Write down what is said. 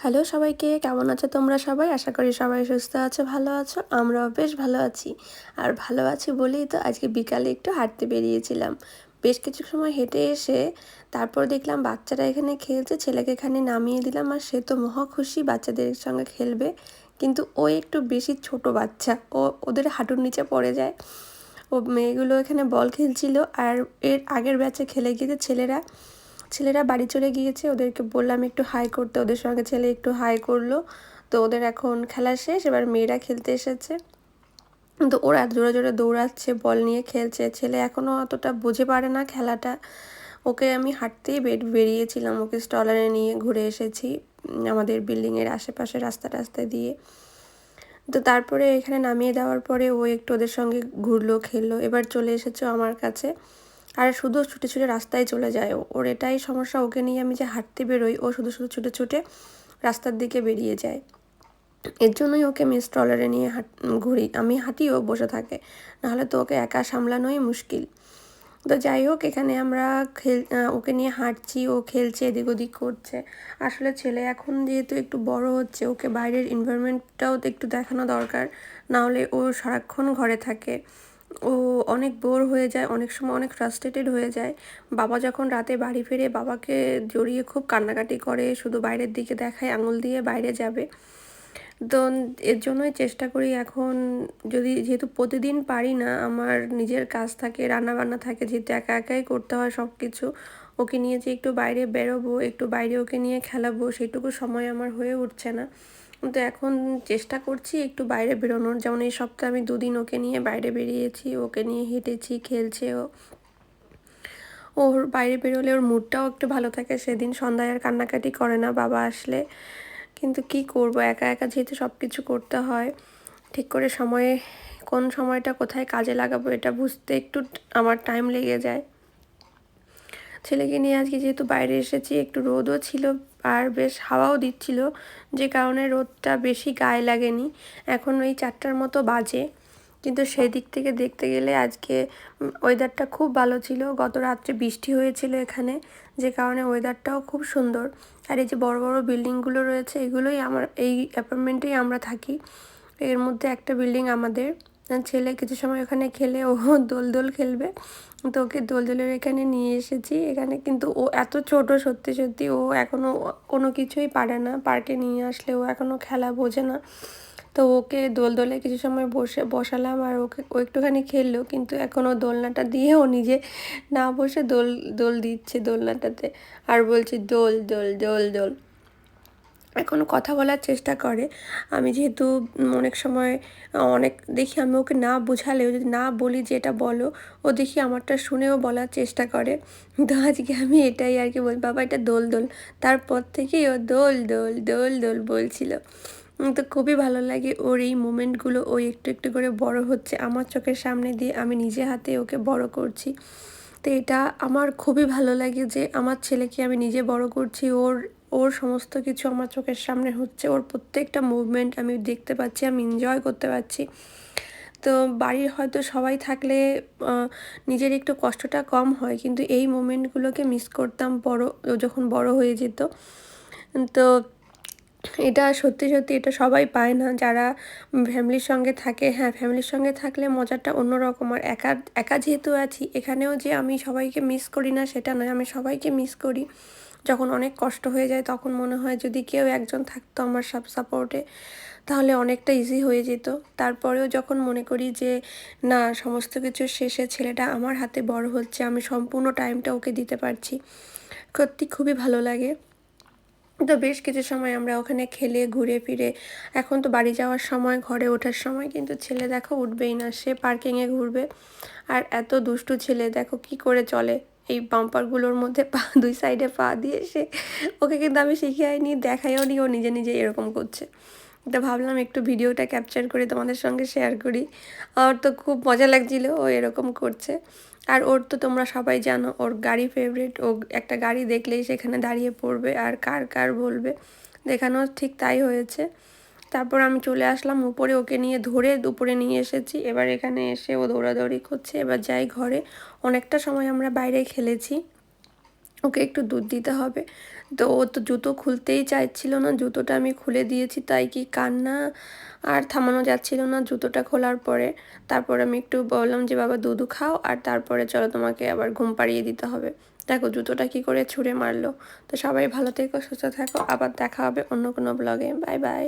Hello সবাইকে, কেমন আছো তোমরা সবাই? আশা করি সবাই সুস্থ আছো, ভালো আছো। আমরাও বেশ ভালো আছি। আর ভালো আছি বলেই তো আজকে বিকালে একটু হাঁটতে বেরিয়েছিলাম। বেশ কিছু সময় হেঁটে এসে তারপর দেখলাম বাচ্চারা এখানে খেলছে, ছেলেকে এখানে নামিয়ে দিলাম আর সে তো মহা খুশি বাচ্চাদের সঙ্গে খেলবে। কিন্তু ও একটু বেশি ছোট বাচ্চা, ওদের হাঁটুর নিচে পড়ে যায়। ও মেয়েগুলো এখানে বল খেলছিল আর এর আগের ব্যাচে খেলে গিয়েছে ছেলেরা বাড়ি চলে গিয়েছে। ওদেরকে বললাম একটু হাই করতে, ওদের সঙ্গে ছেলে একটু হাই করলো। তো ওদের এখন খেলা শেষ, এবার মেয়েরা খেলতে এসেছে। তো ওরা জোরে জোরে দৌড়াচ্ছে, বল নিয়ে খেলছে। ছেলে এখনও অতটা বুঝে পারে না খেলাটা। ওকে আমি হাঁটতেই বেরিয়েছিলাম, ওকে স্টলারে নিয়ে ঘুরে এসেছি আমাদের বিল্ডিংয়ের আশেপাশে রাস্তায় দিয়ে। তো তারপরে এখানে নামিয়ে দেওয়ার পরে ও একটু ওদের সঙ্গে ঘুরলো, খেললো। এবার চলে এসেছে আমার কাছে আর শুধু ছুটে ছুটে রাস্তায় চলে যায়। ওর এটাই সমস্যা, ওকে নিয়ে আমি যে হাঁটতে বেরোই ও শুধু শুধু ছুটে ছুটে রাস্তার দিকে বেরিয়ে যায়। এর জন্যই ওকে আমি স্ট্রলারে নিয়ে ঘুরি, আমি হাঁটি ও বসে থাকে, নাহলে তো ওকে একা সামলানোই মুশকিল। তো যাই হোক, এখানে আমরা ওকে নিয়ে হাঁটছি, ও খেলছে, এদিক ওদিক করছে। আসলে ছেলে এখন যেহেতু একটু বড় হচ্ছে, ওকে বাইরের এনভায়রনমেন্টটাও তো একটু দেখানো দরকার, নাহলে ও সারাক্ষণ ঘরে থাকে। ও অনেক বোর হয়ে যায়, অনেক সময় অনেক ফ্রাস্ট্রেটেড হয়ে যায়। বাবা যখন রাতে বাড়ি ফিরে বাবাকে জড়িয়ে খুব কান্নাকাটি করে, শুধু বাইরের দিকে দেখায় আঙুল দিয়ে বাইরে যাবে। তো এর জন্যই চেষ্টা করি এখন, যেহেতু প্রতিদিন পারি না, আমার নিজের কাজ থাকে, রান্নাবান্না থাকে, যেহেতু একা একাই করতে হয় সব কিছু, ওকে নিয়ে যে একটু বাইরে বেরোবো, একটু বাইরে ওকে নিয়ে খেলাবো, সেটুকু সময় আমার হয়ে উঠছে না। তো এখন চেষ্টা করছি একটু বাইরে বেরোনোর। যেমন এই সপ্তাহে আমি 2 দিন ওকে নিয়ে বাইরে বেরিয়েছি, ওকে নিয়ে হেঁটেছি, খেলছে ও। ওর বাইরে বেরোলে ওর মুডটাও একটু ভালো থাকে, সেদিন সন্ধ্যায় আর কান্নাকাটি করে না বাবা আসলে। কিন্তু কি করব, একা একা যেহেতু সব কিছু করতে হয়, ঠিক করে কোন সময়টা কোথায় কাজে লাগাবো এটা বুঝতে একটু আমার টাইম লেগে যায়। ছেলেকে নিয়ে আজকে যেহেতু বাইরে এসেছি, একটু রোদও ছিল আর বেশ হাওয়াও দিচ্ছিল, যে কারণে রোদটা বেশি গায়ে লাগেনি। এখন ওই 4টার মতো বাজে, কিন্তু সেই দিক থেকে দেখতে গেলে আজকে ওয়েদারটা খুব ভালো ছিল। গত রাত্রে বৃষ্টি হয়েছিল এখানে, যে কারণে ওয়েদারটাও খুব সুন্দর। আর এই যে বড় বড় বিল্ডিংগুলো রয়েছে, এগুলোই এই অ্যাপার্টমেন্টেই আমরা থাকি। এর মধ্যে একটা বিল্ডিং আমাদের। ছেলে কিছু সময় ওখানে খেলে ও দোল খেলবে, তো ওকে দোলের এখানে নিয়ে এসেছি। এখানে কিন্তু ও এত ছোট, সত্যি সত্যি ও এখনও কোনো কিছুই পারে না। পার্কে নিয়ে আসলে ও এখনও খেলা বোঝে না। তো ওকে দোলে কিছু সময় বসালাম আর ও একটুখানি খেললো, কিন্তু এখনও দোলনাটা দিয়ে ও নিজে না বসে দোল দিচ্ছে দোলনাটাতে, আর বলছে দোল দোল দোল দোল। এখনও কথা বলার চেষ্টা করে। আমি যেহেতু অনেক সময় দেখি, আমি ওকে না বোঝালেও, যদি না বলি যে এটা বলো, ও দেখি আমারটা শুনেও বলার চেষ্টা করে। তো আজকে আমি এটাই আর কি বলি, বাবা এটা দোল দোল। তারপর থেকেই ও দোল দোল দোল দোল বলছিল। তো খুবই ভালো লাগে ওর এই মোমেন্টগুলো। ও একটু একটু করে বড় হচ্ছে আমার চোখের সামনে দিয়ে, আমি নিজে হাতে ওকে বড় করছি। তো এটা আমার খুবই ভালো লাগে যে আমার ছেলেকে আমি নিজে বড় করছি, ওর ওর সমস্ত কিছু আমার চোখের সামনে হচ্ছে, ওর প্রত্যেকটা মুভমেন্ট আমি দেখতে পাচ্ছি, আমি এনজয় করতে পারছি। তো বাড়ির হয়তো সবাই থাকলে নিজের একটু কষ্টটা কম হয়, কিন্তু এই মোমেন্টগুলোকে মিস করতাম ও যখন বড় হয়ে যেত। তো এটা সত্যি সত্যি এটা সবাই পায় না যারা ফ্যামিলির সঙ্গে থাকে। হ্যাঁ, ফ্যামিলির সঙ্গে থাকলে মজাটা অন্যরকম। আর একা একা যেহেতু আছি এখানেও, যে আমি সবাইকে মিস করি না সেটা নয়, আমি সবাইকে মিস করি। যখন অনেক কষ্ট হয়ে যায় তখন মনে হয় যদি কেউ একজন থাকতো আমার সাপোর্টে, তাহলে অনেকটা ইজি হয়ে যেত। তারপরেও যখন মনে করি যে না, সমস্ত কিছুর শেষে ছেলেটা আমার হাতে বড় হচ্ছে, আমি সম্পূর্ণ টাইমটা ওকে দিতে পারছি, সত্যি খুবই ভালো লাগে। তো বেশ কিছু সময় আমরা ওখানে খেলে ঘুরে ফিরে, এখন তো বাড়ি যাওয়ার সময়, ঘরে ওঠার সময়, কিন্তু ছেলে দেখো উঠবেই না, সে পার্কিংয়ে ঘুরবে। আর এত দুষ্টু ছেলে, দেখো কি করে চলে এই বাম্পারগুলোর মধ্যে দুই সাইডে পা দিয়ে। ওকে কিন্তু আমি শিখিয়েও নি, দেখাইও নি, ও নিজে নিজে এরকম করছে। তো ভাবলাম একটু ভিডিওটা ক্যাপচার করে তোমাদের সঙ্গে শেয়ার করি। আর তো খুব মজা লাগছিল ও এরকম করছে। আর ওর তো তোমরা সবাই জানো, ওর গাড়ি ফেভারিট। ও একটা গাড়ি দেখলেই সেখানে দাঁড়িয়ে পড়বে আর কার কার বলবে। দেখানো ঠিক তাই হয়েছে। তারপর আমি চলে আসলাম উপরে, ওকে নিয়ে ধরে দুপুরে নিয়ে এসেছি। এবার এখানে এসে ও দৌড়াদৌড়ি করছে। এবার যাই ঘরে। অনেকটা সময় আমরা বাইরে খেলেছি, ওকে একটু দুধ দিতে হবে। তো ও তো জুতো খুলতেই চাইছিল না, জুতোটা আমি খুলে দিয়েছি, তাই কি কান্না আর থামানো যাচ্ছিল না জুতোটা খোলার পরে। তারপর আমি একটু বললাম যে বাবা দুধু খাও আর তারপরে চলো তোমাকে আবার ঘুম পাড়িয়ে দিতে হবে। দেখো জুতোটা কি করে ছুঁড়ে মারলো। তো সবাই ভালো থেকো, সুস্থ থাকো, আবার দেখা হবে অন্য কোনো ব্লগে। Bye bye.